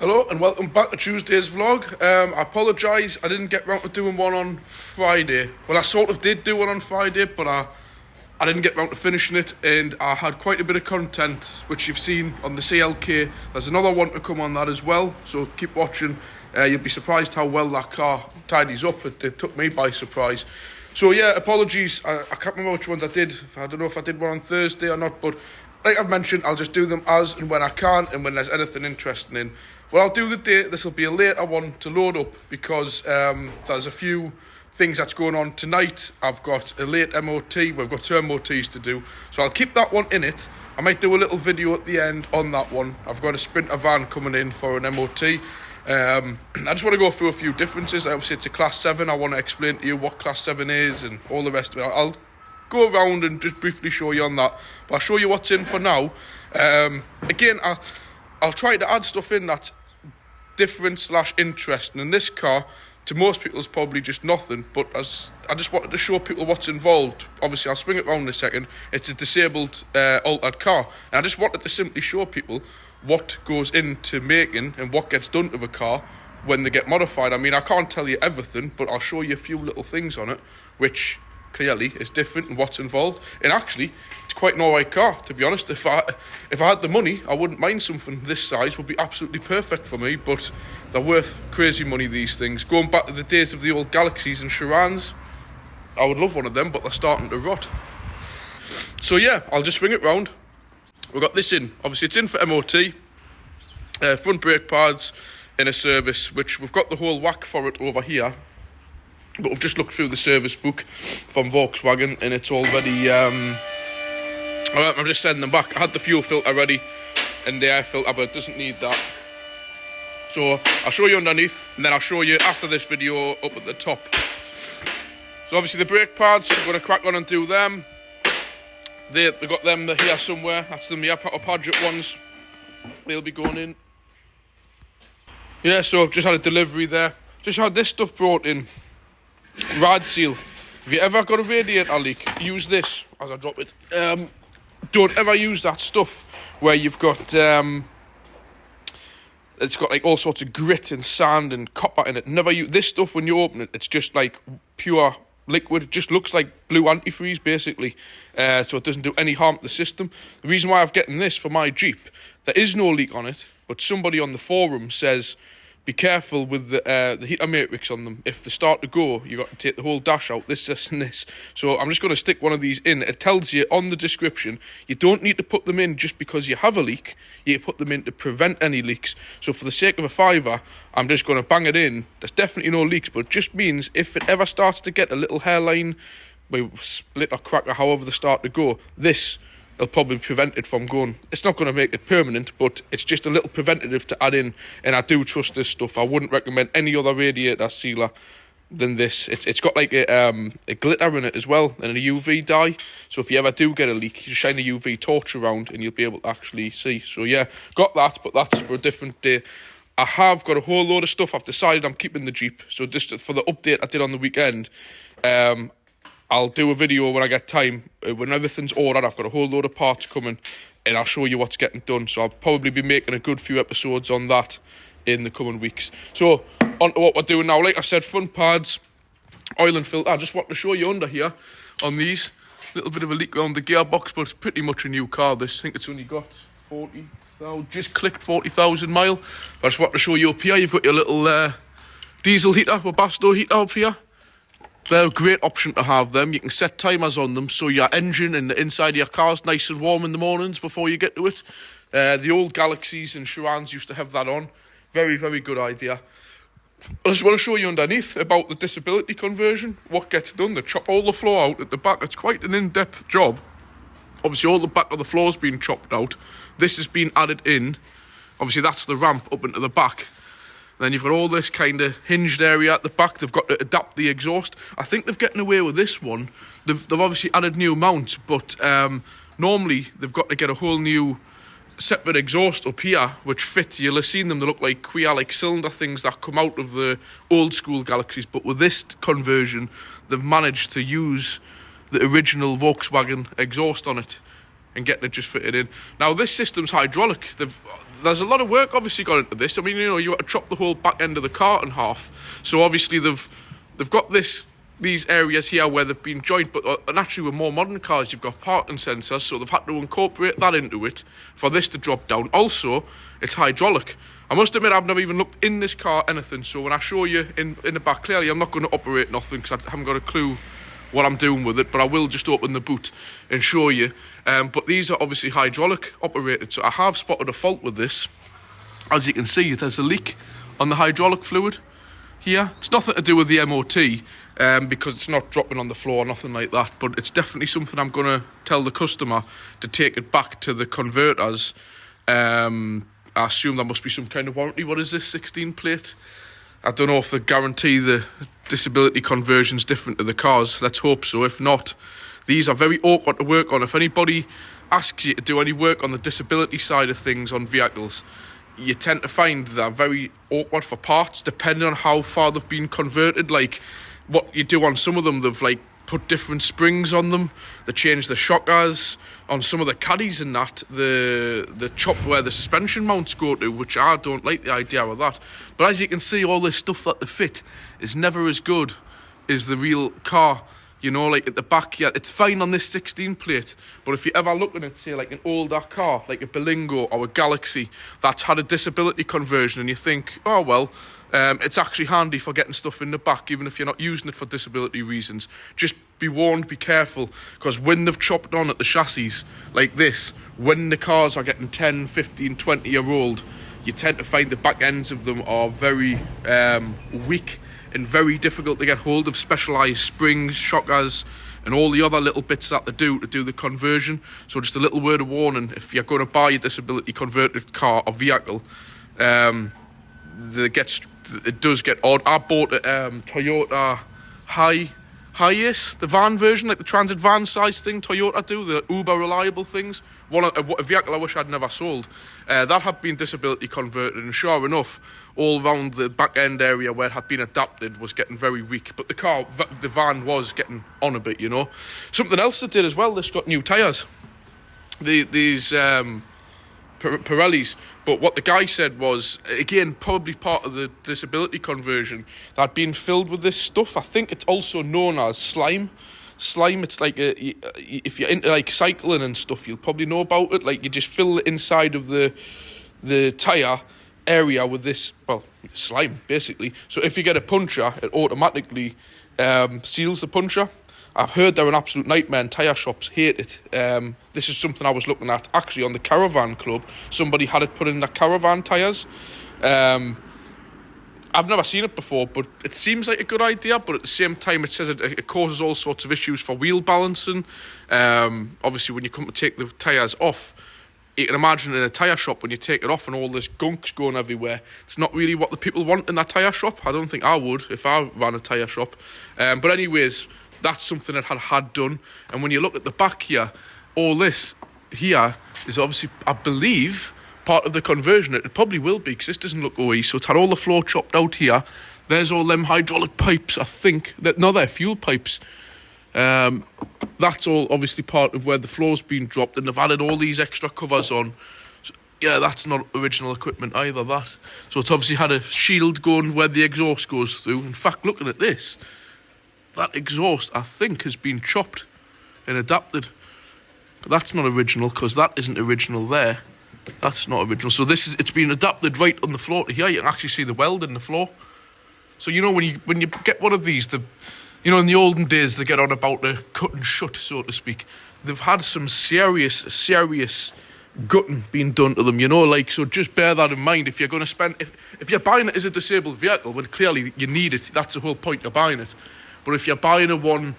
Hello and welcome back to Tuesday's vlog. I apologise, I didn't get round to doing one on Friday. Well, I sort of did do one on Friday, but I didn't get round to finishing it, and I had quite a bit of content, which you've seen on the CLK. There's another one to come on that as well, so keep watching. You'll be surprised how well that car tidies up. It took me by surprise. So yeah, apologies, I can't remember which ones I did. I don't know if I did one on Thursday or not, but like I've mentioned, I'll just do them as and when I can, and when there's anything interesting in. Well, I'll do the date. This will be a later one to load up because there's a few things that's going on tonight. I've got a late MOT. We've got 2 MOTs to do, so I'll keep that one in it. I might do a little video at the end on that one. I've got a Sprinter van coming in for an MOT. I just want to go through a few differences. Obviously, it's a Class 7. I want to explain to you what Class 7 is and all the rest of it. I'll go around and just briefly show you on that, but I'll show you what's in for now. Again, I'll try to add stuff in that's different / interesting. In this car, to most people, it's probably just nothing, but as I just wanted to show people what's involved. Obviously, I'll swing it around in a second. It's a disabled altered car, and I just wanted to simply show people what goes into making and what gets done to the car when they get modified. I mean, I can't tell you everything, but I'll show you a few little things on it, which clearly is different and what's involved. And actually, it's quite an alright car, to be honest. If I had the money, I wouldn't mind something this size. Would be absolutely perfect for me, but they're worth crazy money, these things. Going back to the days of the old Galaxies and Chirans, I would love one of them, but they're starting to rot. So yeah, I'll just swing it round. We've got this in. Obviously, it's in for MOT. Front brake pads in a service, which we've got the whole whack for it over here. But we've just looked through the service book from Volkswagen, and it's already... I'm just sending them back. I had the fuel filter ready and the air filter, but it doesn't need that. So I'll show you underneath, and then I'll show you after this video up at the top. So obviously the brake pads, I'm going to crack on and do them. They've got them, they're here somewhere. That's the Padgett ones. They'll be going in. Yeah, so I've just had a delivery there. Just had this stuff brought in. Rad Seal. If you ever got a radiator leak, use this as I drop it. Don't ever use that stuff where you've got it's got like all sorts of grit and sand and copper in it. Never use this stuff when you open it. It's just like pure liquid. It just looks like blue antifreeze basically, so it doesn't do any harm to the system. The reason why I've gotten this for my Jeep, there is no leak on it, but somebody on the forum says be careful with the heater matrix on them. If they start to go, you've got to take the whole dash out, this, and this. So I'm just going to stick one of these in. It tells you on the description, you don't need to put them in just because you have a leak. You put them in to prevent any leaks. So for the sake of a £5, I'm just going to bang it in. There's definitely no leaks, but it just means if it ever starts to get a little hairline, we split or crack or however they start to go, this it'll probably prevent it from going. It's not going to make it permanent, but it's just a little preventative to add in, and I do trust this stuff. I wouldn't recommend any other radiator sealer than this. It's got like a glitter in it as well, and a UV dye, so if you ever do get a leak, you shine a UV torch around and you'll be able to actually see. So yeah, got that, but that's for a different day. I have got a whole load of stuff. I've decided I'm keeping the Jeep, so just for the update I did on the weekend, I'll do a video when I get time. When everything's ordered, I've got a whole load of parts coming, and I'll show you what's getting done. So I'll probably be making a good few episodes on that in the coming weeks. So, on to what we're doing now. Like I said, front pads, oil and filter. I just want to show you under here on these. Little bit of a leak around the gearbox, but it's pretty much a new car, this. I think it's only got 40,000, just clicked 40,000 mile. I just want to show you up here. You've got your little diesel heater, or Basto heater up here. They're a great option to have them. You can set timers on them so your engine and the inside of your car's nice and warm in the mornings before you get to it. The old Galaxies and Chirans used to have that on. Very, very good idea. I just want to show you underneath about the disability conversion, what gets done. They chop all the floor out at the back. It's quite an in-depth job. Obviously, all the back of the floor's been chopped out. This has been added in. Obviously, that's the ramp up into the back. Then you've got all this kind of hinged area at the back. They've got to adapt the exhaust. I think they've gotten away with this one. They've obviously added new mounts, but normally they've got to get a whole new separate exhaust up here, which fit. You'll have seen them. They look like queer, like cylinder things that come out of the old school Galaxies. But with this conversion, they've managed to use the original Volkswagen exhaust on it and getting it just fitted in. Now, this system's hydraulic. there's a lot of work obviously gone into this. I mean, you know, you had to chop the whole back end of the car in half. So obviously they've got these areas here where they've been joined, but naturally with more modern cars you've got parking sensors, so they've had to incorporate that into it for this to drop down. Also, it's hydraulic. I must admit I've never even looked in this car anything, so when I show you in the back, clearly I'm not going to operate nothing because I haven't got a clue what I'm doing with it, but I will just open the boot and show you. But these are obviously hydraulic operated, so I have spotted a fault with this. As you can see, there's a leak on the hydraulic fluid here. It's nothing to do with the MOT, because it's not dropping on the floor or nothing like that, but it's definitely something I'm going to tell the customer to take it back to the converters. I assume there must be some kind of warranty. What is this, 16 plate? I don't know if they guarantee the disability conversion's different to the cars. Let's hope so. If not, these are very awkward to work on. If anybody asks you to do any work on the disability side of things on vehicles, you tend to find they're very awkward for parts, depending on how far they've been converted. Like, what you do on some of them, they've like put different springs on them, they change the shockers on some of the caddies and that, the chop where the suspension mounts go to, which I don't like the idea of that. But as you can see, all this stuff that they fit is never as good as the real car. You know, like at the back, yeah, it's fine on this 16 plate, but if you ever look at it, say like an older car, like a Berlingo or a Galaxy, that's had a disability conversion, and you think, oh well, it's actually handy for getting stuff in the back, even if you're not using it for disability reasons. Just be warned, be careful, because when they've chopped on at the chassis like this, when the cars are getting 10, 15, 20-year-old, you tend to find the back ends of them are very weak and very difficult to get hold of. Specialised springs, shockers, and all the other little bits that they do to do the conversion. So just a little word of warning, if you're going to buy a disability converted car or vehicle, it does get odd. I bought a Toyota Hiace, the van version, like the transit van size thing Toyota do, the uber reliable things. A vehicle I wish I'd never sold. That had been disability converted, and sure enough, all around the back end area where it had been adapted was getting very weak. But the van was getting on a bit, you know. Something else they did as well, this got new tyres. These Pirellis, but what the guy said was, again, probably part of the disability conversion, that had been filled with this stuff. I think it's also known as slime. It's like if you're into like cycling and stuff, you'll probably know about it. Like, you just fill the inside of the tyre area with this, well, slime basically. So if you get a puncture, it automatically seals the puncture. I've heard they're an absolute nightmare and tyre shops hate it. This is something I was looking at actually on the Caravan Club. Somebody had it put in their Caravan tyres. I've never seen it before, but it seems like a good idea. But at the same time, it says it causes all sorts of issues for wheel balancing. Obviously, when you come to take the tyres off, you can imagine in a tyre shop when you take it off and all this gunk's going everywhere. It's not really what the people want in that tyre shop. I don't think I would if I ran a tyre shop. But anyways, that's something that had done. And when you look at the back here, all this here is obviously, I believe, part of the conversion. It probably will be, because this doesn't look OE. So it's had all the floor chopped out here. There's all them hydraulic pipes, I think. No, they're fuel pipes. That's all obviously part of where the floor's been dropped, and they've added all these extra covers on. So, yeah, that's not original equipment either, that. So it's obviously had a shield going where the exhaust goes through. In fact, looking at this, that exhaust, I think, has been chopped and adapted. But that's not original, because that isn't original there. That's not original. So it's been adapted right on the floor to here. You can actually see the weld in the floor. So, you know, when you get one of these, you know, in the olden days, they get on about the cut and shut, so to speak. They've had some serious gutting being done to them, you know, like, so just bear that in mind. If you're going to spend, if you're buying it as a disabled vehicle, when clearly you need it, that's the whole point of buying it. But if you're buying a one,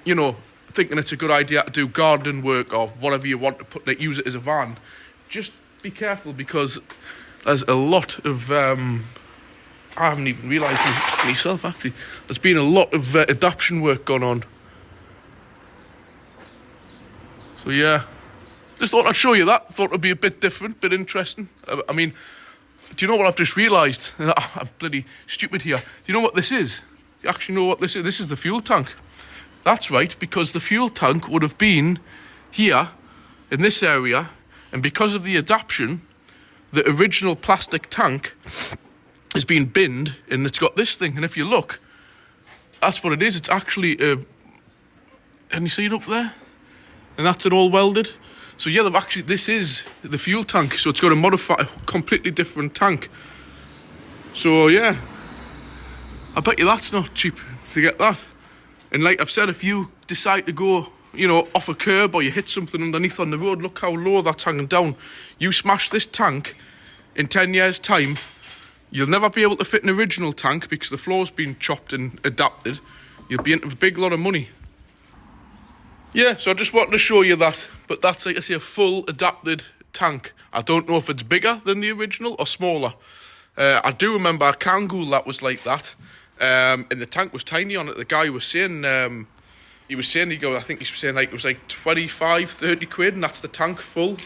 you know, thinking it's a good idea to do gardening work or whatever you want to put, like, use it as a van, just be careful, because there's a lot of, I haven't even realised myself, actually. There's been a lot of adaptation work going on. So, yeah. Just thought I'd show you that. Thought it'd be a bit different, bit interesting. I mean, do you know what I've just realised? I'm bloody stupid here. Do you know what this is? Do you actually know what this is? This is the fuel tank. That's right, because the fuel tank would have been here, in this area, and because of the adaptation, the original plastic tank has been binned, and it's got this thing. And if you look, that's what it is. It's actually can you see it up there? And that's it all welded. So yeah, they've actually, this is the fuel tank. So it's got a completely different tank. So yeah, I bet you that's not cheap to get that. And like I've said, if you decide to go, you know, off a curb or you hit something underneath on the road, look how low that's hanging down. You smash this tank in 10 years' time, you'll never be able to fit an original tank because the floor's been chopped and adapted. You'll be into a big lot of money. Yeah, so I just wanted to show you that. But that's, like I say, a full adapted tank. I don't know if it's bigger than the original or smaller. I do remember a Kangol that was like that. And the tank was tiny on it. The guy was saying, I think he was saying like it was like 25, 30 quid, and that's the tank full.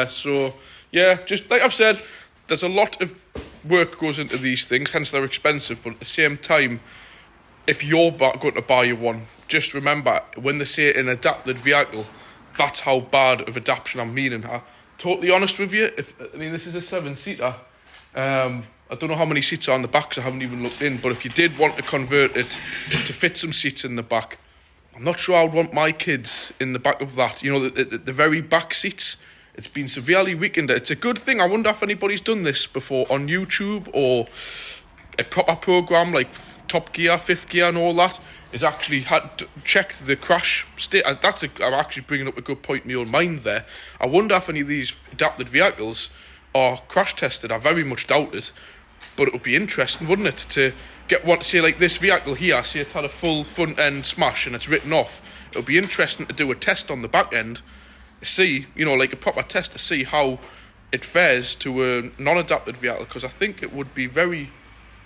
So yeah, just like I've said, there's a lot of work goes into these things, hence they're expensive. But at the same time, if you're going to buy one, just remember, when they say an adapted vehicle, that's how bad of adaptation I'm meaning. I'm totally honest with you. This is a 7-seater. I don't know how many seats are on the back, so I haven't even looked in. But if you did want to convert it to fit some seats in the back, I'm not sure I would want my kids in the back of that. You know, the very back seats, it's been severely weakened. It's a good thing. I wonder if anybody's done this before on YouTube, or a proper program like Top Gear, Fifth Gear and all that, is actually had checked the crash state. I'm actually bringing up a good point in my own mind there. I wonder if any of these adapted vehicles are crash tested. I very much doubt it. But it would be interesting, wouldn't it, to get one, say like this vehicle here, say it's had a full front end smash and it's written off. It would be interesting to do a test on the back end, see, you know, like a proper test to see how it fares to a non-adapted vehicle, because I think it would be very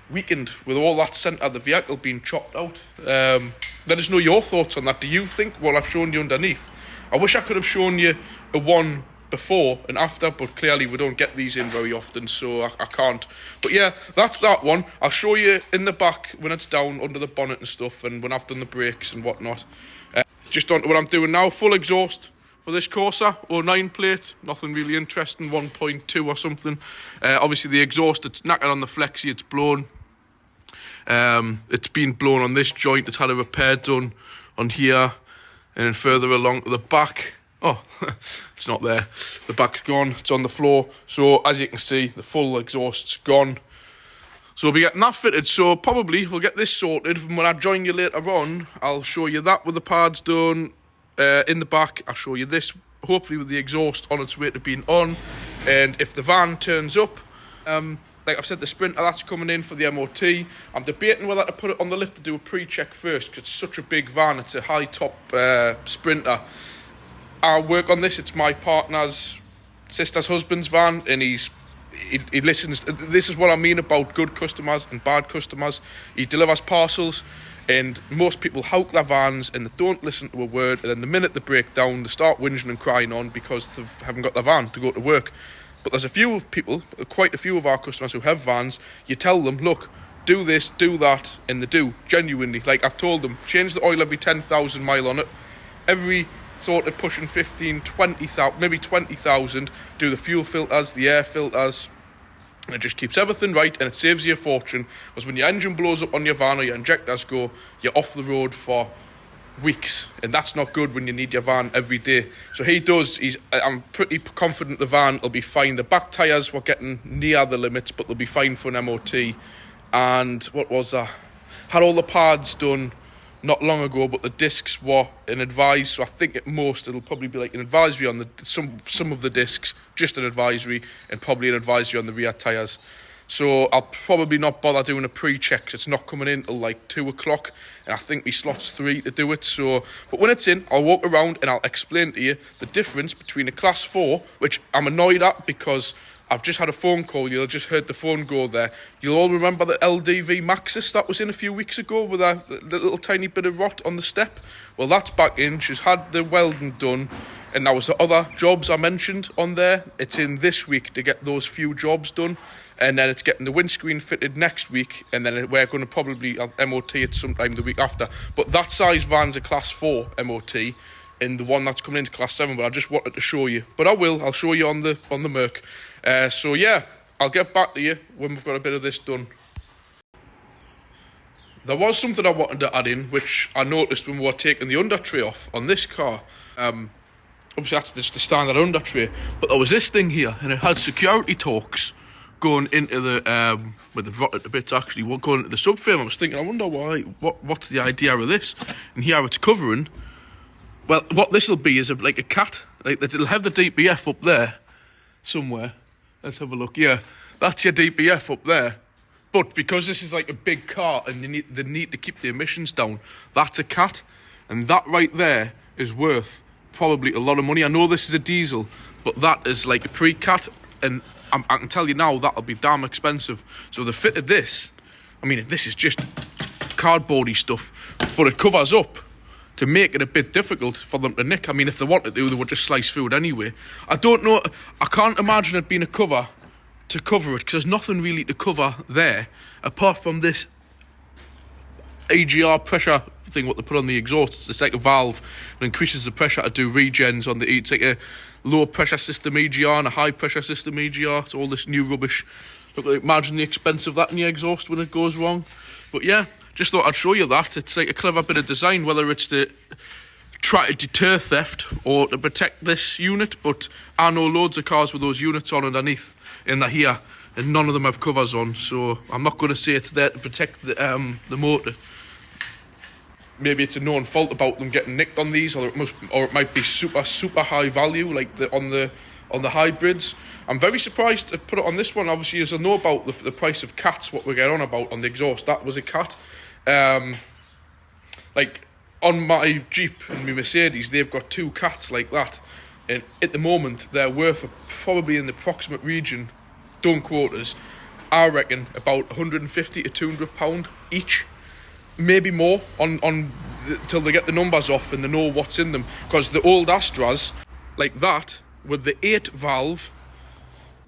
weakened with all that centre of the vehicle being chopped out. Let us know your thoughts on that. Do you think what I've shown you underneath? I wish I could have shown you a one before and after, but clearly we don't get these in very often, so I can't. But yeah, that's that one. I'll show you in the back when it's down under the bonnet and stuff, and when I've done the brakes and whatnot. Just on to what I'm doing now. Full exhaust for this Corsa, 09 plate, nothing really interesting, 1.2 or something. Obviously the exhaust, it's knackered on the flexi, it's blown. It's been blown on this joint, it's had a repair done on here, and then further along to the back. Oh, it's not there. The back's gone. It's on the floor. So, as you can see, the full exhaust's gone. So, we'll be getting that fitted. So, probably we'll get this sorted. And when I join you later on, I'll show you that with the pads done in the back. I'll show you this, hopefully with the exhaust on its way to being on. And if the van turns up, like I've said, the Sprinter, that's coming in for the MOT. I'm debating whether to put it on the lift to do a pre-check first, because it's such a big van. It's a high-top Sprinter. I'll work on this. It's my partner's sister's husband's van, and he listens. This is what I mean about good customers and bad customers. He delivers parcels, and most people hawk their vans and they don't listen to a word, and then the minute they break down, they start whinging and crying on because they haven't got their van to go to work. But there's a few people, quite a few of our customers who have vans. You tell them, look, do this, do that, and they do, genuinely. Like I've told them, change the oil every 10,000 mile on it. Every sort of pushing 15, 20,000, maybe 20,000, do the fuel filters, the air filters, and it just keeps everything right, and it saves you a fortune, because when your engine blows up on your van or your injectors go, you're off the road for weeks, and that's not good when you need your van every day. So I'm pretty confident the van will be fine. The back tyres were getting near the limits, but they'll be fine for an MOT. And what was that? Had all the pads done not long ago, but the discs were an advice, so I think at most it'll probably be like an advisory on some of the discs, just an advisory, and probably an advisory on the rear tyres. So I'll probably not bother doing a pre-check, because it's not coming in till like 2 o'clock, and I think my slot's 3 to do it. So, but when it's in, I'll walk around and I'll explain to you the difference between a Class 4, which I'm annoyed at because I've just had a phone call. You'll just heard the phone go there. You'll all remember the LDV Maxus that was in a few weeks ago with the little tiny bit of rot on the step? Well, that's back in. She's had the welding done. And there was the other jobs I mentioned on there. It's in this week to get those few jobs done. And then it's getting the windscreen fitted next week. And then we're going to probably MOT it sometime the week after. But that size van's a Class 4 MOT. in the one that's coming into Class 7, but I just wanted to show you. But I'll show you on the Merc. So yeah, I'll get back to you when we've got a bit of this done. There was something I wanted to add in, which I noticed when we were taking the under tray off on this car. Obviously that's just the standard under tray, but there was this thing here, and it had security torques going into the with the rotted bits actually going into the subframe. I was thinking, I wonder what's the idea of this? And here it's covering. Well, what this will be is like a cat. Like it'll have the DPF up there somewhere. Let's have a look. Yeah, that's your DPF up there. But because this is like a big car and they need to keep the emissions down, that's a cat, and that right there is worth probably a lot of money. I know this is a diesel, but that is like a pre-cat, and I can tell you now that'll be damn expensive. So they fitted this. I mean, this is just cardboardy stuff, but it covers up to make it a bit difficult for them to nick. I mean, if they wanted to, they would just slice through it anyway. I don't know. I can't imagine it being a cover to cover it, because there's nothing really to cover there apart from this AGR pressure thing what they put on the exhaust. It's like a valve that increases the pressure to do regens on the. It's like a low pressure system EGR and a high pressure system EGR. It's all this new rubbish. Look, imagine the expense of that in your exhaust when it goes wrong. But yeah, just thought I'd show you that. It's like a clever bit of design, whether it's to try to deter theft or to protect this unit. But I know loads of cars with those units on underneath in the here, and none of them have covers on. So I'm not going to say it's there to protect the motor. Maybe it's a known fault about them getting nicked on these, or it might be super high value like on the hybrids. I'm very surprised to put it on this one. Obviously, as I know about the price of cats, what we get on about on the exhaust, that was a cat. Like on my Jeep and my Mercedes, they've got two cats like that, and at the moment they're worth probably in the approximate region, don't quote us, I reckon about 150 to 200 pound each. Maybe more till they get the numbers off and they know what's in them. Because the old Astras, like that, with the 8 valve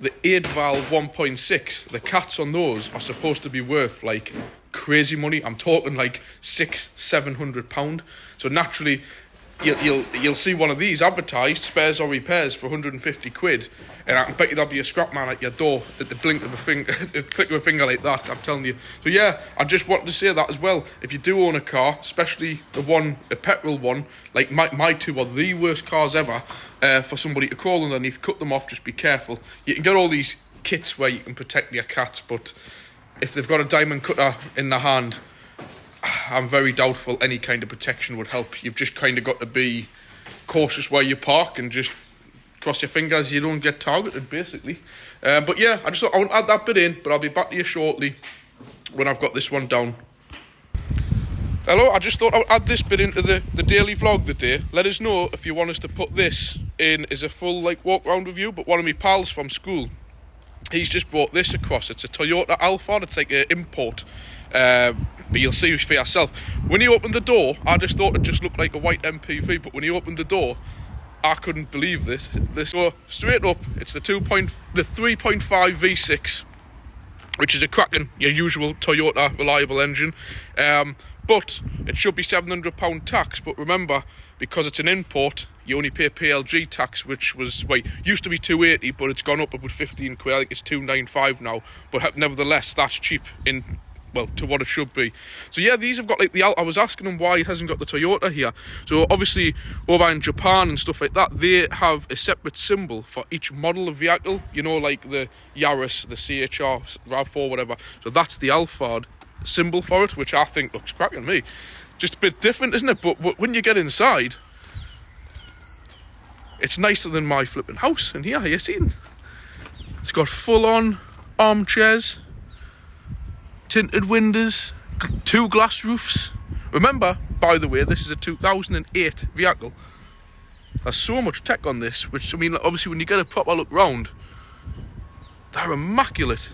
1.6, the cats on those are supposed to be worth like crazy money. I'm talking like £600-700 £700. So naturally, you'll see one of these advertised, spares or repairs, for 150 quid, and I can bet you there'll be a scrap man at your door at the blink of a finger, click of a finger like that, I'm telling you. So yeah, I just wanted to say that as well. If you do own a car, especially a petrol one, like my two are the worst cars ever, for somebody to crawl underneath, cut them off, just be careful. You can get all these kits where you can protect your cats, but if they've got a diamond cutter in their hand, I'm very doubtful any kind of protection would help. You've just kind of got to be cautious where you park and just cross your fingers you don't get targeted, basically. But yeah, I just thought I won't add that bit in, but I'll be back to you shortly when I've got this one down. Hello, I just thought I would add this bit into the daily vlog today. Let us know if you want us to put this in as a full like walk round review. But one of my pals from school, he's just brought this across. It's a Toyota Alphard. It's like an import. But you'll see for yourself. When he opened the door, I just thought it just looked like a white MPV. But when he opened the door, I couldn't believe this. So straight up, it's the 3.5 V6, which is a cracking, your usual Toyota reliable engine. But it should be £700 tax. But remember, because it's an import, you only pay PLG tax, which was, used to be 280, but it's gone up about 15 quid. I think it's 295 now. But nevertheless, that's cheap to what it should be. So yeah, these have got like I was asking him why it hasn't got the Toyota here. So obviously over in Japan and stuff like that, they have a separate symbol for each model of vehicle. You know, like the Yaris, the CHR, RAV4, whatever. So that's the Alphard symbol for it, which I think looks cracking me. Just a bit different, isn't it? But when you get inside, it's nicer than my flipping house. And here, you seen? It's got full-on armchairs, tinted windows, 2 glass roofs. Remember, by the way, this is a 2008 vehicle. There's so much tech on this, which, I mean, obviously when you get a proper look round, they're immaculate.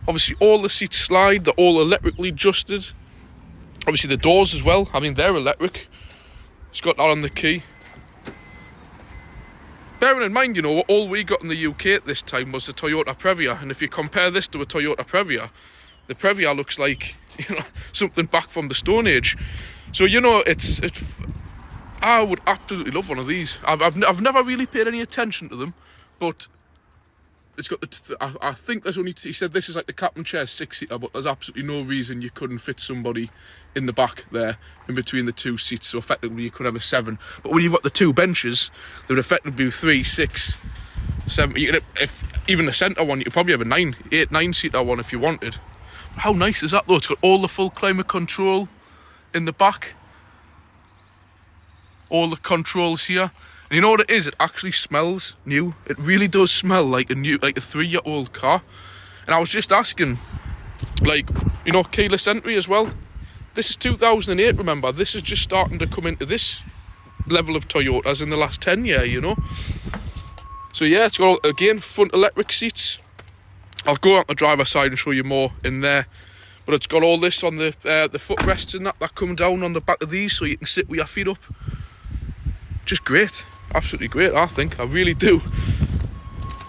Obviously all the seats slide, they're all electrically adjusted. Obviously the doors as well, I mean, they're electric. It's got that on the key. Bearing in mind, you know, all we got in the UK at this time was the Toyota Previa, and if you compare this to a Toyota Previa, the Previa looks like, you know, something back from the Stone Age. So, you know, I would absolutely love one of these. I've never really paid any attention to them, but it's got I think there's only, he said this is like the captain chair 6-seater, but there's absolutely no reason you couldn't fit somebody in the back there, in between the 2 seats, so effectively you could have a 7. But when you've got the 2 benches, they would effectively be 3, 6, 7. If even the centre one, you could probably have a 9-seater one if you wanted. But how nice is that though? It's got all the full climate control in the back. All the controls here. And you know what it is? It actually smells new. It really does smell like a 3-year-old car. And I was just asking, like, you know, keyless entry as well. This is 2008, remember? This is just starting to come into this level of Toyotas in the last 10 years, you know? So yeah, it's got, again, front electric seats. I'll go out the driver's side and show you more in there. But it's got all this on the footrests and that come down on the back of these, so you can sit with your feet up. Just great. Absolutely great, I think. I really do.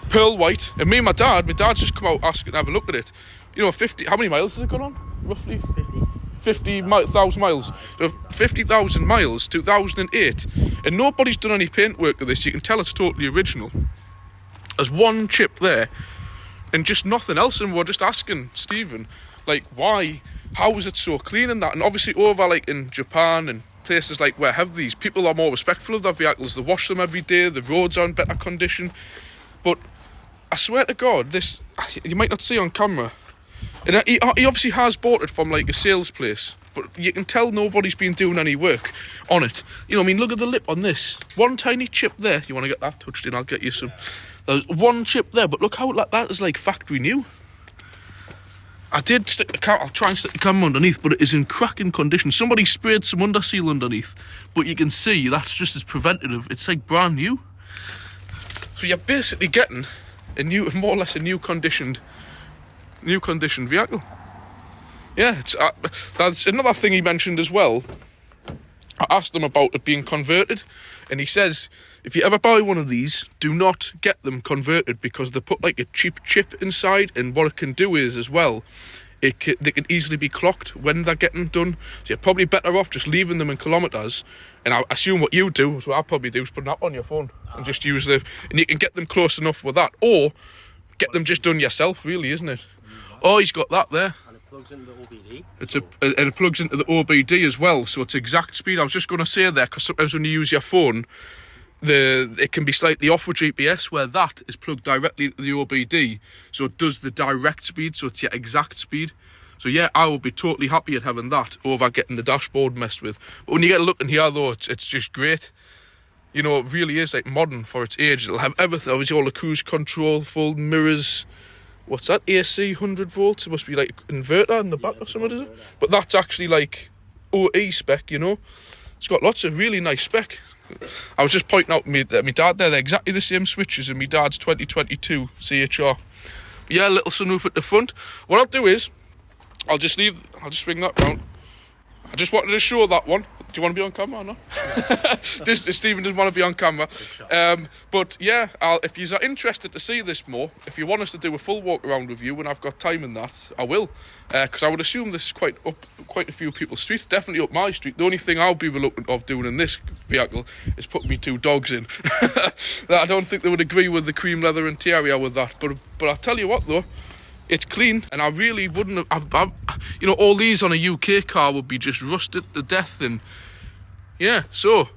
Pearl white. And me and my dad's just come out asking to have a look at it. You know, 50, how many miles has it gone on? Roughly? 50,000 miles. So 50,000 miles, 2008. And nobody's done any paintwork of this. You can tell it's totally original. There's one chip there and just nothing else. And we're just asking Stephen, like, why? How is it so clean and that? And obviously over, like, in Japan and places like where have these, people are more respectful of their vehicles. They wash them every day. The roads are in better condition. But I swear to God, this, you might not see on camera, and he obviously has bought it from like a sales place, but you can tell nobody's been doing any work on it. You know, I mean, look at the lip on this. One tiny chip there. You want to get that touched in? I'll get you some. There's one chip there, but look how that is like factory new. I did stick the camera, I'll try and stick the camera underneath, but it is in cracking condition. Somebody sprayed some underseal underneath, but you can see that's just as preventative. It's like brand new. So you're basically getting a new, more or less a new conditioned vehicle. Yeah, it's that's another thing he mentioned as well. I asked him about it being converted, and he says, if you ever buy one of these, do not get them converted, because they put like a cheap chip inside, and what it can do is as well, they can easily be clocked when they're getting done. So you're probably better off just leaving them in kilometres. And I assume what you do, what I'll probably do, is put an app on your phone and just use and you can get them close enough with that, or get them just done yourself, really, isn't it? Oh, he's got that there. And it plugs into the OBD. And it plugs into the OBD as well, so it's exact speed. I was just going to say there, because sometimes when you use your phone, it can be slightly off with GPS, where that is plugged directly into the OBD, so it does the direct speed, so it's your exact speed. So yeah, I would be totally happy at having that over getting the dashboard messed with. But when you get a look in here though, it's just great. You know, it really is like modern for its age. It'll have everything, obviously all the cruise control, full mirrors. What's that? AC 100 volts? It must be like inverter in the back or something, is it? But that's actually like OE spec, you know. It's got lots of really nice spec. I was just pointing out my dad there, they're exactly the same switches in my dad's 2022 CHR. But yeah, little sunroof at the front. What I'll do is, I'll just swing that round. I just wanted to show that one. Do you want to be on camera or not? Stephen doesn't want to be on camera. But yeah, if you're interested to see this more, if you want us to do a full walk around with you when I've got time in that, I will. Because I would assume this is quite a few people's street. Definitely up my street. The only thing I'll be reluctant of doing in this vehicle is putting me 2 dogs in. I don't think they would agree with the cream leather interior with that. But I'll tell you what though, it's clean, and I really wouldn't have, you know, all these on a UK car would be just rusted to death, and yeah, so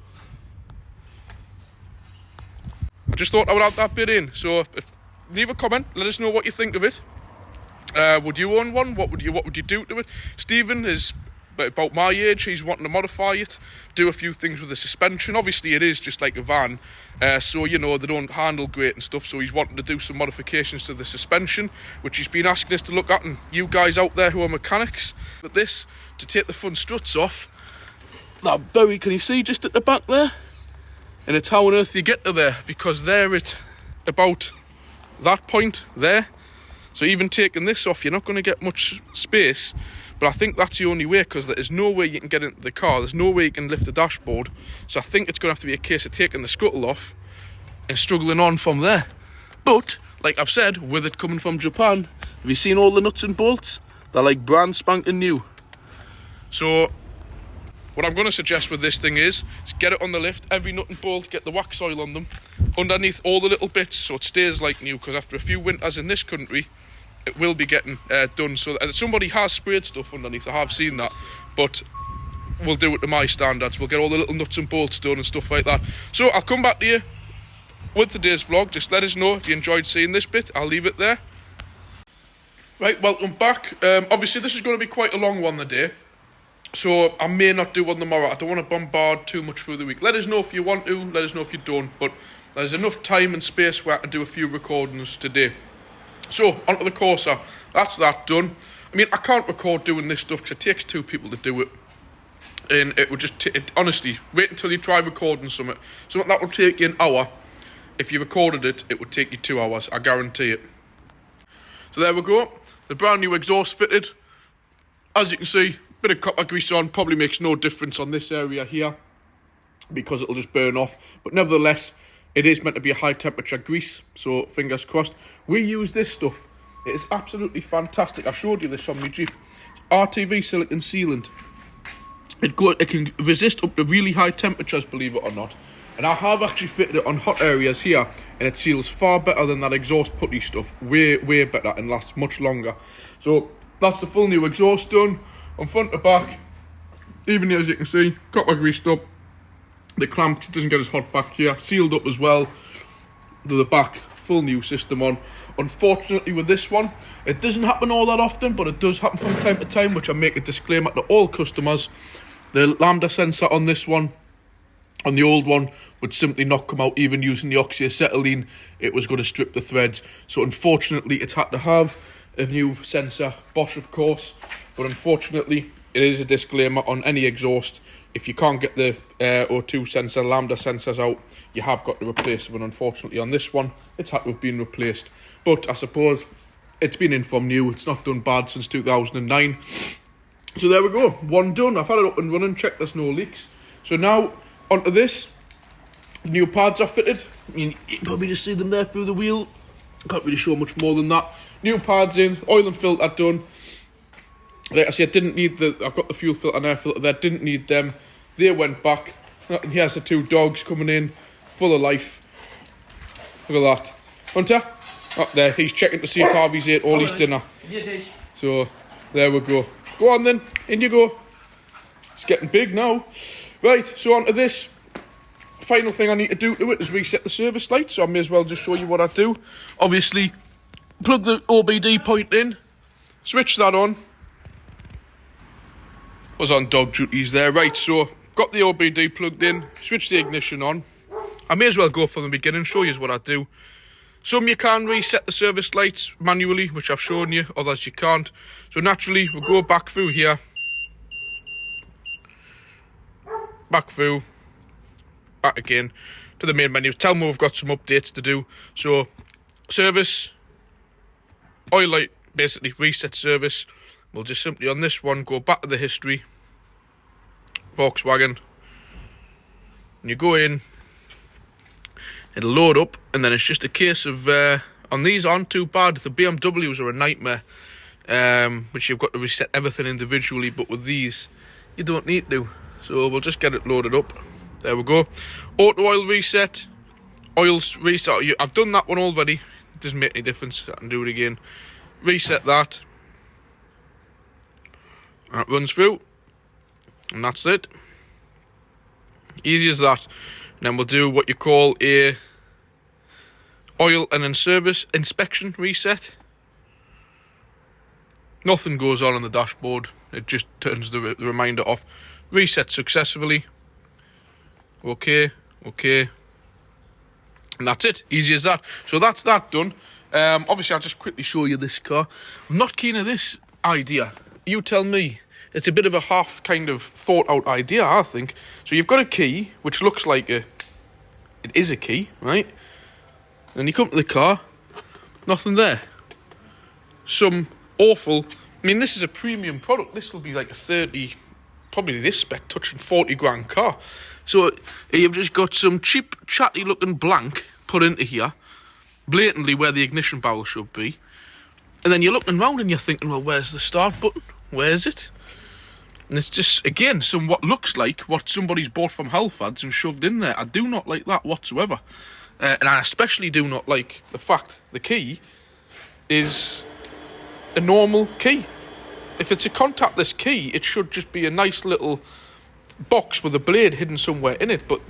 I just thought I would add that bit in. So leave a comment, let us know what you think of it. Would you own one? What would you do to it? Stephen is about my age. He's wanting to modify it, do a few things with the suspension. Obviously it is just like a van, so you know they don't handle great and stuff, so he's wanting to do some modifications to the suspension, which he's been asking us to look at, and you guys out there who are mechanics, but this, to take the front struts off, that berry, can you see just at the back there? And it's how on earth you get to there, because they're at about that point there. So even taking this off, you're not going to get much space. But I think that's the only way, because there is no way you can get into the car. There's no way you can lift the dashboard. So I think it's going to have to be a case of taking the scuttle off and struggling on from there. But, like I've said, with it coming from Japan, have you seen all the nuts and bolts? They're like brand spanking new. So what I'm going to suggest with this thing is get it on the lift, every nut and bolt, get the wax oil on them, underneath all the little bits, so it stays like new, because after a few winters in this country, it will be getting done. So somebody has sprayed stuff underneath, I have seen that, but we'll do it to my standards. We'll get all the little nuts and bolts done and stuff like that. So I'll come back to you with today's vlog. Just let us know if you enjoyed seeing this bit. I'll leave it there. Right, welcome back. Obviously this is going to be quite a long one today, so I may not do one tomorrow. I don't want to bombard too much through the week. Let us know if you want to, let us know if you don't, but there's enough time and space where I can do a few recordings today. So, onto the Corsa. That's that done. I mean, I can't record doing this stuff because it takes 2 people to do it. And it would just, honestly, wait until you try recording something. Something that will take you an hour. If you recorded it, it would take you 2 hours. I guarantee it. So there we go. The brand new exhaust fitted. As you can see, bit of copper grease on. Probably makes no difference on this area here, because it'll just burn off. But nevertheless, it is meant to be a high temperature grease. So fingers crossed. We use this stuff. It is absolutely fantastic. I showed you this on my Jeep. It's RTV silicon sealant. It can resist up to really high temperatures, believe it or not. And I have actually fitted it on hot areas here, and it seals far better than that exhaust putty stuff. Way better, and lasts much longer. So that's the full new exhaust done, on front to back. Even here, as you can see, copper greased up. The clamp doesn't get as hot back here. Sealed up as well. To the back, full new system on. Unfortunately with this one, it doesn't happen all that often, but it does happen from time to time, which I make a disclaimer to all customers. The lambda sensor on this one, on the old one, would simply not come out. Even using the oxyacetylene, it was going to strip the threads. So unfortunately it had to have a new sensor, Bosch of course, but unfortunately it is a disclaimer on any exhaust. If you can't get the O2 sensor, lambda sensors out, you have got to replace them, and unfortunately on this one it's had to have been replaced. But I suppose it's been in from new. It's not done bad since 2009. So there we go, one done. I've had it up and running, checked there's no leaks. So now onto this. New pads are fitted. I mean, you can probably just see them there through the wheel. Can't really show much more than that. New pads in, oil and filter done. Like I said, didn't need I've got the fuel filter and air filter there, didn't need them. They went back. And here's the 2 dogs coming in, full of life. Look at that. Hunter, up there, he's checking to see if Harvey's ate all his dinner. So, there we go. Go on then, in you go. It's getting big now. Right, so on to this. Final thing I need to do to it is reset the service light, so I may as well just show you what I do. Obviously, plug the OBD point in, switch that on. Was on dog duties there. Right, so got the OBD plugged in, switch the ignition on. I may as well go from the beginning, show you what I do. Some you can reset the service lights manually, which I've shown you, others you can't. So naturally, we'll go back through here. Back through. Back again to the main menu. Tell me we've got some updates to do. So, service, oil light, basically reset service. We'll just simply on this one go back to the history, Volkswagen, and you go in, it'll load up, and then it's just a case of, on these aren't too bad. The BMWs are a nightmare, which you've got to reset everything individually, but with these, you don't need to. So we'll just get it loaded up. There we go. Auto oil reset. Oils reset. I've done that one already. It doesn't make any difference. I can do it again. Reset that. That runs through. And that's it. Easy as that. And then we'll do what you call a oil and then service inspection reset. Nothing goes on the dashboard. It just turns the reminder off. Reset successfully. Okay. And that's it. Easy as that. So that's that done. Obviously, I'll just quickly show you this car. I'm not keen on this idea. You tell me. It's a bit of a half kind of thought out idea, I think. So you've got a key, which looks like it is a key, right? And you come to the car, nothing there. Some awful, I mean, this is a premium product. This will be like a 30, probably this spec, touching 40 grand car. So you've just got some cheap, chatty looking blank put into here, blatantly where the ignition barrel should be. And then you're looking around and you're thinking, well, where's the start button? Where's it? And it's just, again, what looks like what somebody's bought from Halfords and shoved in there. I do not like that whatsoever. And I especially do not like the fact the key is a normal key. If it's a contactless key, it should just be a nice little box with a blade hidden somewhere in it. But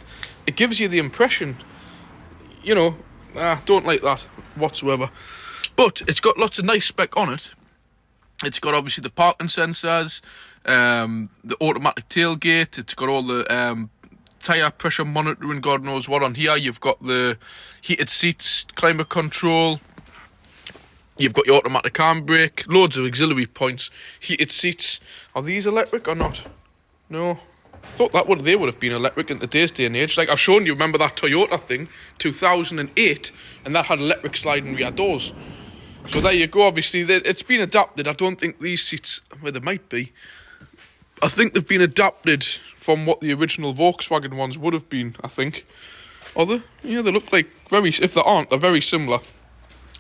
it gives you the impression, I don't like that whatsoever. But it's got lots of nice spec on it. It's got obviously the parking sensors, the automatic tailgate. It's got all the tyre pressure monitoring, God knows what on here. You've got the heated seats, climate control. You've got your automatic handbrake, loads of auxiliary points, heated seats. Are these electric or not? No. I thought they would have been electric in today's day and age. Like I've shown you, remember that Toyota thing, 2008, and that had electric sliding rear doors. So there you go, obviously, it's been adapted. I don't think these seats, well, they might be. I think they've been adapted from what the original Volkswagen ones would have been, I think. Are they? Yeah, they look like if they aren't, they're very similar.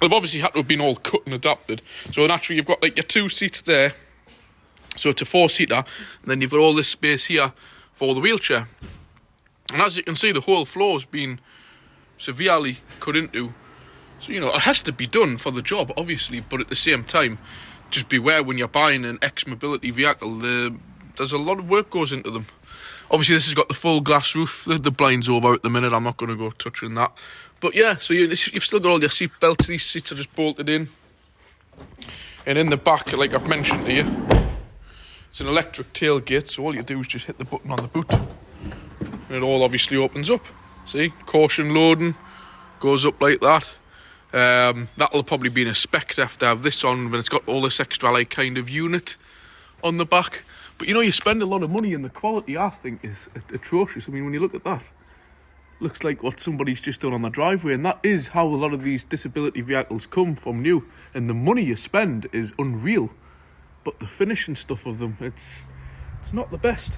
They've obviously had to have been all cut and adapted. So naturally, you've got like your 2 seats there. So it's a 4-seater. And then you've got all this space here for the wheelchair. And as you can see, the whole floor's been severely cut into. So, it has to be done for the job, obviously. But at the same time, just beware when you're buying an X-Mobility vehicle. There's a lot of work goes into them. Obviously, this has got the full glass roof. The blind's over at the minute. I'm not going to go touching that. But yeah, so you've still got all your seat belts. These seats are just bolted in. And in the back, like I've mentioned to you, it's an electric tailgate. So all you do is just hit the button on the boot. And it all obviously opens up. See, caution loading goes up like that. That'll probably be in a spec to have this on when it's got all this extra like kind of unit on the back. But you spend a lot of money and the quality I think is atrocious. I mean, when you look at that, looks like what somebody's just done on the driveway, and that is how a lot of these disability vehicles come from new. And the money you spend is unreal, but the finishing stuff of them, it's not the best.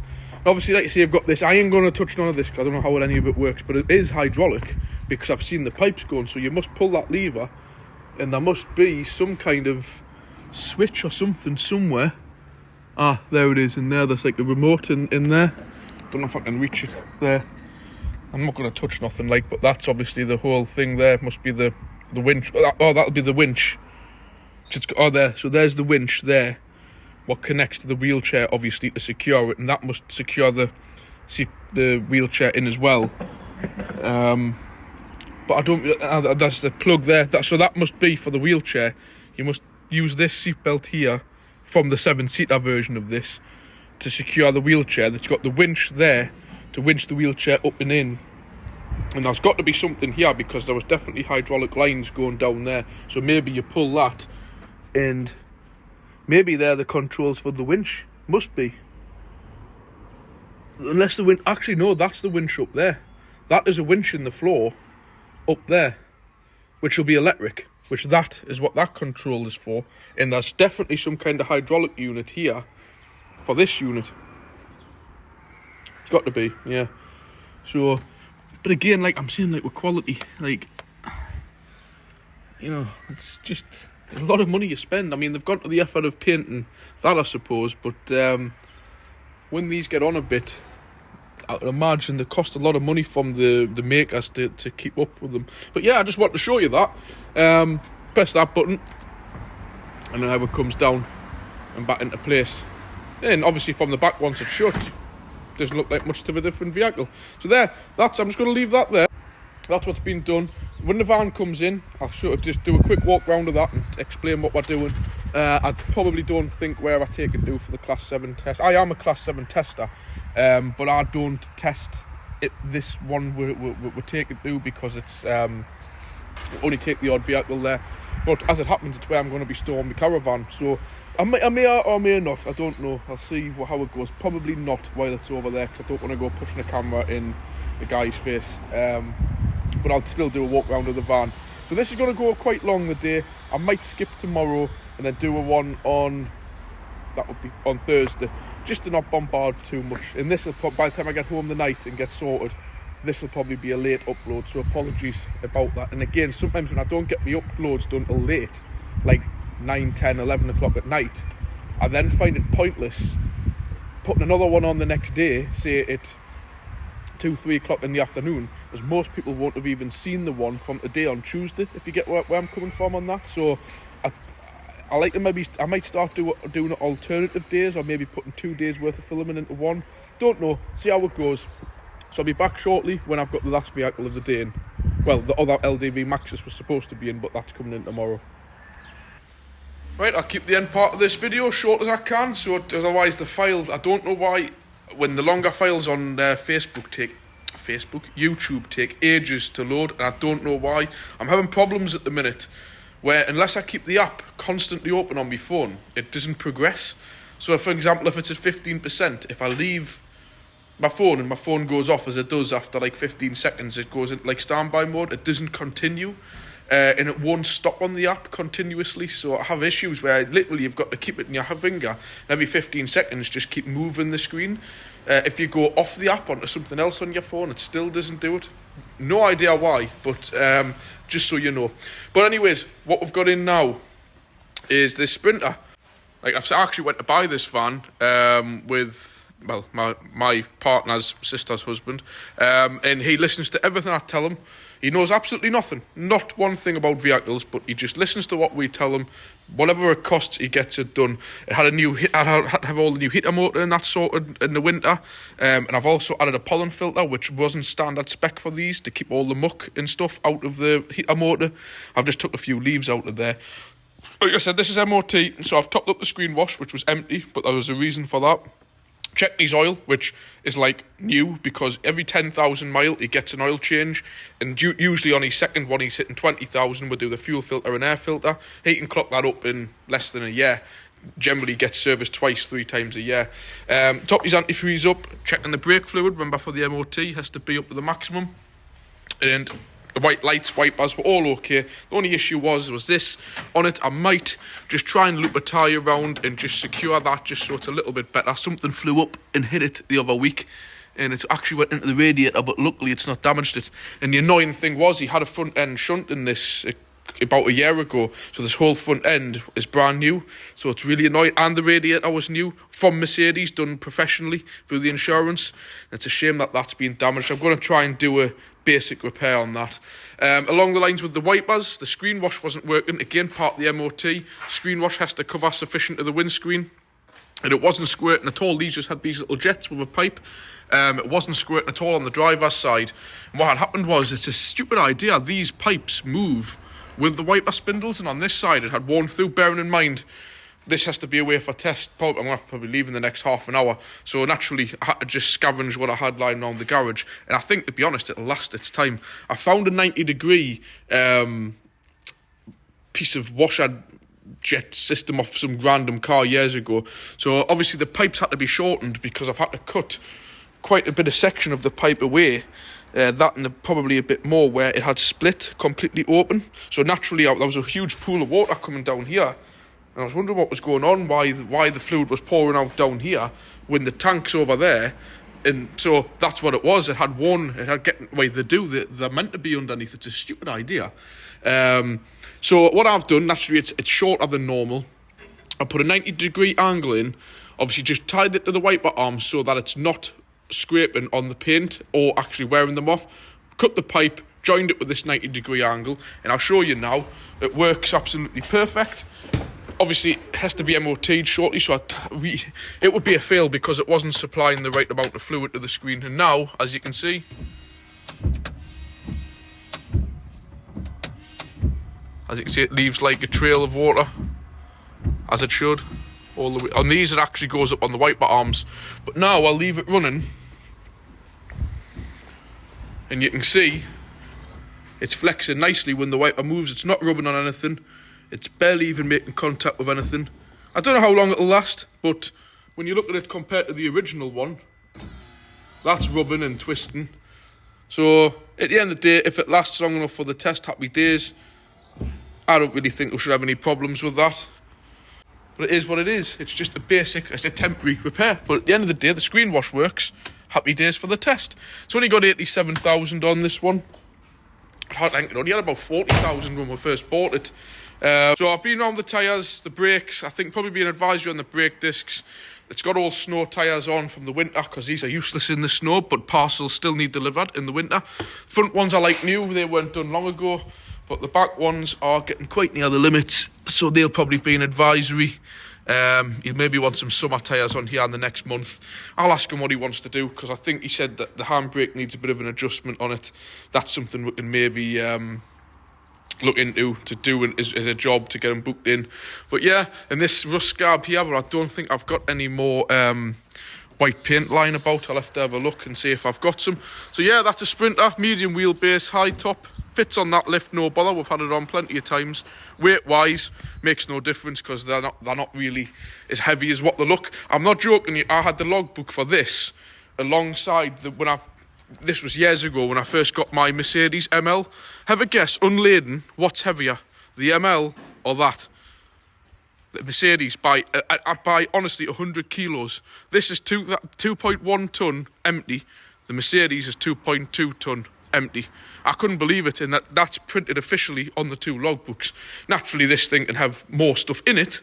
Obviously, like you see, I've got this. I ain't going to touch none of this because I don't know how any of it works, but it is hydraulic because I've seen the pipes going. So you must pull that lever, and there must be some kind of switch or something somewhere. Ah, there it is in there. There's like a remote in there. Don't know if I can reach it there. I'm not going to touch nothing but that's obviously the whole thing there. Must be the winch. Oh, that'll be the winch. There. So there's the winch there. What connects to the wheelchair, obviously, to secure it. And that must secure the wheelchair in as well. But I don't... that's the plug there. So that must be for the wheelchair. You must use this seatbelt here from the 7-seater version of this to secure the wheelchair. That's got the winch there to winch the wheelchair up and in. And there's got to be something here because there was definitely hydraulic lines going down there. So maybe you pull that and maybe they're the controls for the winch. Must be. Unless the winch... Actually, no, that's the winch up there. That is a winch in the floor up there, which will be electric, which that is what that control is for. And there's definitely some kind of hydraulic unit here for this unit. It's got to be, yeah. So, but again, like I'm saying, like with quality, like, it's just a lot of money you spend. I mean, they've gone to the effort of painting that, I suppose, but when these get on a bit, I would imagine they cost a lot of money from the makers to keep up with them. But yeah, I just want to show you that. Press that button, and then how it comes down and back into place. And obviously from the back, once it's shut, doesn't look like much of a different vehicle. So there, I'm just going to leave that there. That's what's been done. When the van comes in, I'll just do a quick walk round of that and explain what we're doing. I probably don't think where I take it to for the Class 7 test. I am a Class 7 tester, but I don't test it. This one we take it to because it's only take the odd vehicle there. But as it happens, it's where I'm going to be storing my caravan. So I may or may not. I don't know. I'll see how it goes. Probably not while it's over there because I don't want to go pushing a camera in the guy's face. But I'll still do a walk round of the van. So this is going to go quite long the day. I might skip tomorrow and then do a one on, that would be on Thursday, just to not bombard too much. And this will, by the time I get home tonight and get sorted, this will probably be a late upload, so apologies about that. And again, sometimes when I don't get my uploads done till late, like 9, 10, 11 o'clock at night, I then find it pointless putting another one on the next day, say at 2-3 o'clock in the afternoon, as most people won't have even seen the one from today on Tuesday, if you get where I'm coming from on that. So I like to I might start doing alternative days, or maybe putting 2 days worth of filming into one. Don't know, see how it goes. So I'll be back shortly when I've got the last vehicle of the day in. Well, the other LDV Maxus was supposed to be in, but that's coming in tomorrow. Right, I'll keep the end part of this video short as I can, so otherwise the file, I don't know why, when the longer files on YouTube take ages to load, and I don't know why. I'm having problems at the minute where unless I keep the app constantly open on my phone, it doesn't progress. So for example, if it's at 15%, if I leave my phone and my phone goes off, as it does after like 15 seconds, it goes into like standby mode, it doesn't continue. And it won't stop on the app continuously, so I have issues where literally you've got to keep it in your finger, and every 15 seconds just keep moving the screen. If you go off the app onto something else on your phone, it still doesn't do it. No idea why, but just so you know. But anyways, what we've got in now is this Sprinter. Like, I actually went to buy this van with, well, my partner's sister's husband, and he listens to everything I tell him. He knows absolutely nothing, not one thing about vehicles, but he just listens to what we tell him. Whatever it costs, he gets it done. It had I had to have all the new heater motor and that sorted in the winter, and I've also added a pollen filter, which wasn't standard spec for these, to keep all the muck and stuff out of the heater motor. I've just took a few leaves out of there. Like I said, this is MOT, so I've topped up the screen wash, which was empty, but there was a reason for that. Checked his oil, which is like new, because every 10,000 mile he gets an oil change, and usually on his second one he's hitting 20,000. We'll do the fuel filter and air filter. He can clock that up in less than a year. Generally gets serviced 2-3 times a year. Top his antifreeze up, checking the brake fluid. Remember, for the MOT has to be up to the maximum, and the white lights, wipers were all okay. The only issue was this on it. I might just try and loop a tyre around and just secure that, just so it's a little bit better. Something flew up and hit it the other week, and it actually went into the radiator, but luckily it's not damaged it. And the annoying thing was, he had a front end shunt in this about a year ago, so this whole front end is brand new, so it's really annoying. And the radiator was new from Mercedes, done professionally through the insurance. It's a shame that that's been damaged. I'm going to try and do a basic repair on that. Along the lines with the wipers, the screen wash wasn't working. Again, part of the MOT. The screen wash has to cover sufficient of the windscreen, and it wasn't squirting at all. These just had these little jets with a pipe. It wasn't squirting at all on the driver's side. And what had happened was, it's a stupid idea, these pipes move with the wiper spindles, and on this side it had worn through. Bearing in mind, this has to be away for test. I'm going to have to probably leave in the next half an hour. So naturally, I had to just scavenge what I had lying around the garage. And I think, to be honest, it'll last its time. I found a 90-degree piece of washer jet system off some random car years ago. So obviously the pipes had to be shortened, because I've had to cut quite a bit of section of the pipe away. That and probably a bit more where it had split completely open. So naturally, there was a huge pool of water coming down here. And I was wondering what was going on, why the fluid was pouring out down here when the tank's over there. And so that's what it was. It had they're meant to be underneath. It's a stupid idea. So what I've done, naturally, it's shorter than normal. I put a 90-degree angle in, obviously just tied it to the wiper arms so that it's not scraping on the paint or actually wearing them off. Cut the pipe, joined it with this 90-degree angle, and I'll show you now. It works absolutely perfect. Obviously, it has to be MOT'd shortly, so it would be a fail because it wasn't supplying the right amount of fluid to the screen. And now, as you can see, it leaves like a trail of water, as it should, all the way. On these, it actually goes up on the wiper arms. But now I'll leave it running, and you can see it's flexing nicely when the wiper moves. It's not rubbing on anything. It's barely even making contact with anything. I don't know how long it'll last, but when you look at it compared to the original one, that's rubbing and twisting. So at the end of the day, if it lasts long enough for the test, happy days. I don't really think we should have any problems with that. But it is what it is. It's just it's a temporary repair. But at the end of the day, the screen wash works. Happy days for the test. It's only got 87,000 on this one. I think it only had about 40,000 when we first bought it. So I've been on the tyres, the brakes. I think probably be an advisory on the brake discs. It's got all snow tyres on from the winter because these are useless in the snow, but parcels still need delivered in the winter. Front ones are like new, they weren't done long ago, but the back ones are getting quite near the limits, so they'll probably be an advisory. You maybe want some summer tyres on here in the next month. I'll ask him what he wants to do, because I think he said that the handbrake needs a bit of an adjustment on it. That's something we can maybe look into to do as a job to get him booked in. But yeah, and this rust scarp here, but I don't think I've got any more white paint lying about. I'll have to have a look and see if I've got some. So yeah, that's a Sprinter, medium wheelbase, high top. Fits on that lift, no bother. We've had it on plenty of times. Weight wise, makes no difference because they're not really as heavy as what they look. I'm not joking. I had the logbook for this alongside this was years ago when I first got my Mercedes ML. Have a guess, unladen, what's heavier, the ML or that? The Mercedes by honestly 100 kilos. This is 2.1 ton empty. The Mercedes is 2.2 ton empty. I couldn't believe it, and that's printed officially on the two logbooks. Naturally, this thing can have more stuff in it,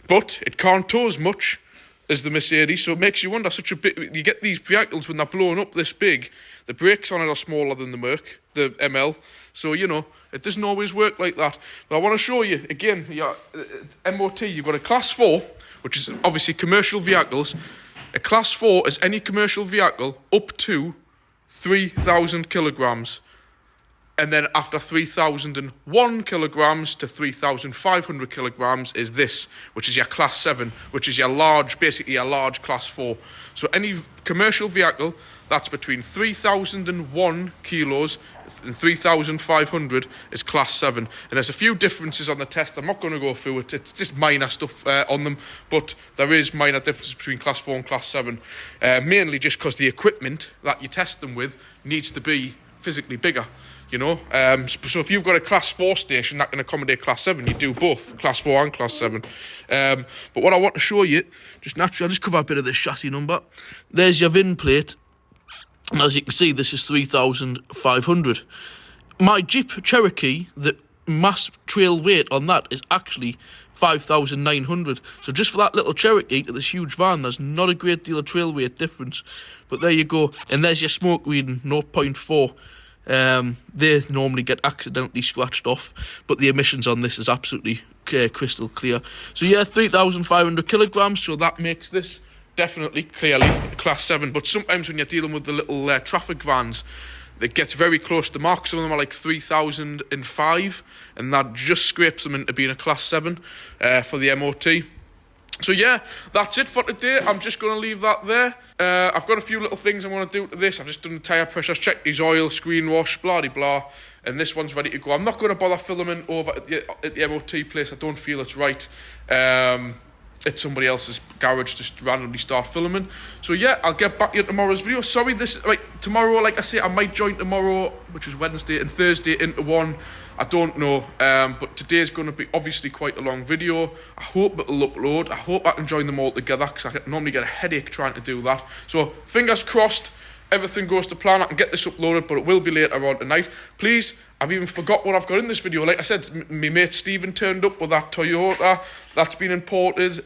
but it can't tow as much as the Mercedes, so it makes you wonder. You get these vehicles when they're blowing up this big, the brakes on it are smaller than the ML, so you know it doesn't always work like that. But I want to show you again. MOT, you've got a class 4, which is obviously commercial vehicles. A class 4 is any commercial vehicle up to 3,000 kilograms. And then after 3,001 kilograms to 3,500 kilograms is this, which is your class 7, which is basically your large class 4. So any commercial vehicle that's between 3,001 kilos and 3,500 is class 7. And there's a few differences on the test. I'm not going to go through it. It's just minor stuff on them, but there is minor differences between class 4 and class 7. Mainly just because the equipment that you test them with needs to be physically bigger. You know, so if you've got a class 4 station that can accommodate class 7, you do both class 4 and class 7. But what I want to show you, I'll just cover a bit of this chassis number. There's your VIN plate, and as you can see, this is 3,500. My Jeep Cherokee, the mass trail weight on that is actually 5,900. So just for that little Cherokee to this huge van, there's not a great deal of trail weight difference. But there you go, and there's your smoke reading, 0.4. They normally get accidentally scratched off, but the emissions on this is absolutely crystal clear. So yeah, 3,500 kilograms, so that makes this definitely, clearly, class 7. But sometimes when you're dealing with the little traffic vans, it gets very close to the mark. Some of them are like 3,005, and that just scrapes them into being a class 7 for the MOT. So yeah, that's it for today. I'm just going to leave that there. I've got a few little things I want to do to this. I've just done the tyre pressures, checked his oil, screen wash, blah-de-blah, and this one's ready to go. I'm not going to bother filming over at the MOT place. I don't feel it's right. At somebody else's garage, just randomly start filming. So yeah, I'll get back to you tomorrow's video. Sorry, tomorrow, like I say, I might join tomorrow, which is Wednesday, and Thursday into one. I don't know, but today's going to be obviously quite a long video. I hope it'll upload. I hope I can join them all together, because I normally get a headache trying to do that. So fingers crossed, everything goes to plan. I can get this uploaded, but it will be later on tonight. Please, I've even forgot what I've got in this video. Like I said, my mate Stephen turned up with that Toyota that's been imported.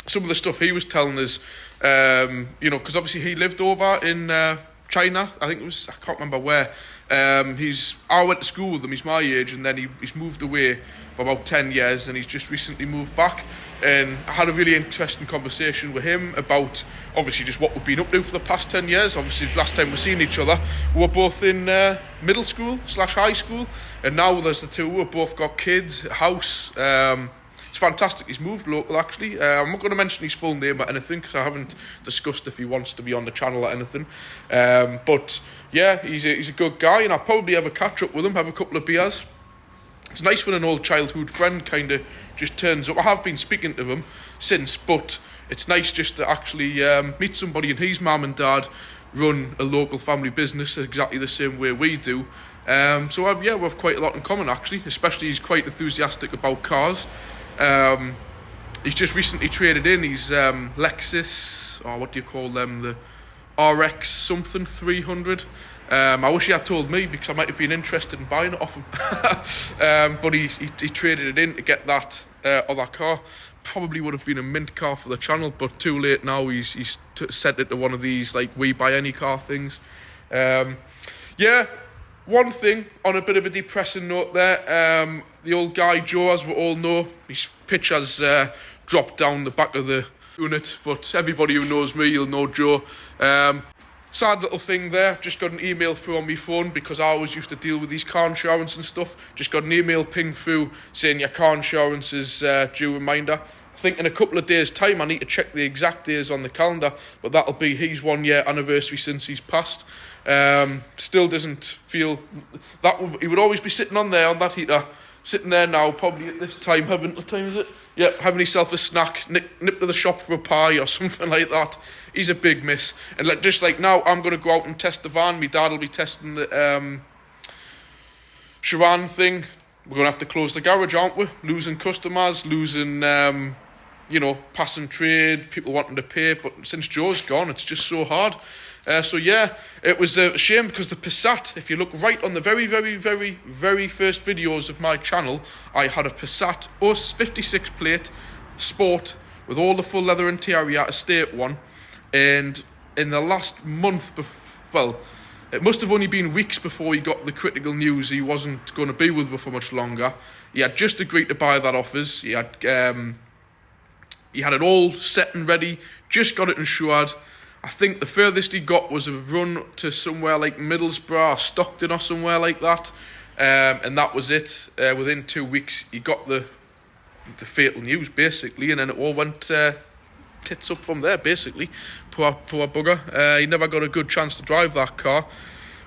Some of the stuff he was telling us, because obviously he lived over in China. I think it was, I can't remember where. I went to school with him, he's my age, and then he's moved away for about 10 years, and he's just recently moved back. And I had a really interesting conversation with him about, obviously, just what we've been up to for the past 10 years. Obviously, last time we've seen each other, we were both in middle school / high school, and now there's the two. We've both got kids, a house. It's fantastic. He's moved local, actually. I'm not going to mention his full name or anything, because I haven't discussed if he wants to be on the channel or anything. But yeah, he's a good guy, and I'll probably have a catch up with him, have a couple of beers. It's nice when an old childhood friend kind of just turns up. I have been speaking to him since, but it's nice just to actually meet somebody, and his mum and dad run a local family business exactly the same way we do. So we have quite a lot in common, actually, especially he's quite enthusiastic about cars. He's just recently traded in his Lexus, or what do you call them, the RX something 300. I wish he had told me, because I might have been interested in buying it off him. But he traded it in to get that other car. Probably would have been a mint car for the channel, but too late now. He's sent it to one of these like we buy any car things. Yeah, one thing on a bit of a depressing note there. The old guy Joe, as we all know, his pitch has dropped down the back of the unit. But everybody who knows me, you'll know Joe. Sad little thing there. Just got an email through on my phone, because I always used to deal with these car insurance and stuff. Just got an email ping through saying your car insurance is due reminder. I think in a couple of days' time I need to check the exact days on the calendar, but that'll be his 1 year anniversary since he's passed. Still doesn't feel that he would always be sitting on there on that heater, sitting there now, probably at this time, what time is it? Yeah, having himself a snack, nip to the shop for a pie or something like that. He's a big miss. And just like now, I'm going to go out and test the van. My dad will be testing the Sharan thing. We're going to have to close the garage, aren't we? Losing customers, losing, passing trade, people wanting to pay. But since Joe's gone, it's just so hard. So yeah, it was a shame, because the Passat, if you look right on the very, very, very, very first videos of my channel, I had a Passat US 56 plate Sport with all the full leather interior, estate one, and in the last month, it must have only been weeks before he got the critical news he wasn't going to be with me for much longer. He had just agreed to buy that off us. He had it all set and ready, just got it insured. I think the furthest he got was a run to somewhere like Middlesbrough or Stockton or somewhere like that. And that was it. Within 2 weeks, he got the fatal news, basically, and then it all went tits up from there, basically. Poor bugger. He never got a good chance to drive that car,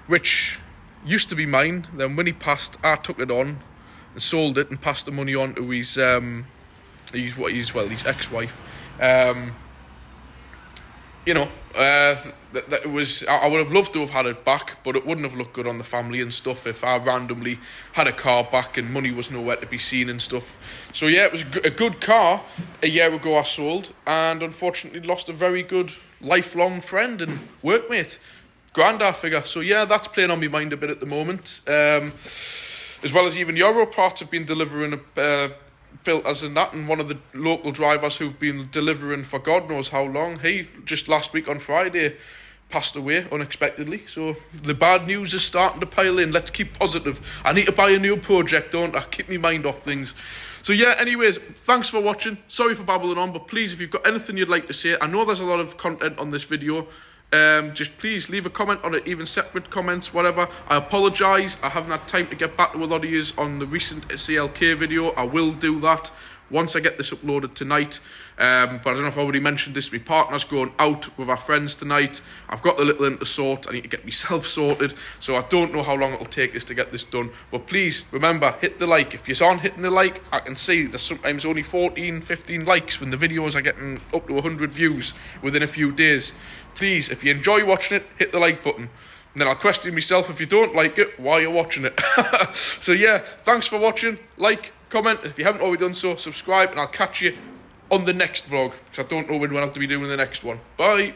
which used to be mine. Then when he passed, I took it on and sold it and passed the money on to his ex-wife. That it was. I would have loved to have had it back, but it wouldn't have looked good on the family and stuff if I randomly had a car back and money was nowhere to be seen and stuff. So yeah, it was a good car. A year ago I sold, and unfortunately lost a very good lifelong friend and workmate. Grandad figure. So yeah, that's playing on my mind a bit at the moment. As well as even Euro Parts have been delivering filters and that, and one of the local drivers who've been delivering for God knows how long, he just last week on Friday passed away unexpectedly. So the bad news is starting to pile in. Let's keep positive. I need to buy a new project, don't I? Keep my mind off things. So yeah, anyways, thanks for watching. Sorry for babbling on, but please, if you've got anything you'd like to say, I know there's a lot of content on this video. Just please leave a comment on it, even separate comments, whatever. I apologise, I haven't had time to get back to a lot of yous on the recent CLK video. I will do that once I get this uploaded tonight. But I don't know if I already mentioned this, my partner's going out with our friends tonight. I've got the little in to sort, I need to get myself sorted, so I don't know how long it'll take us to get this done. But please, remember, hit the like. If you're on hitting the like, I can see there's sometimes only 14, 15 likes when the videos are getting up to 100 views within a few days. Please, if you enjoy watching it, hit the like button. And then I'll question myself, if you don't like it, why you're watching it. So yeah, thanks for watching. Like, comment. If you haven't already done so, subscribe, and I'll catch you on the next vlog, because I don't know when I'll have to be doing the next one. Bye.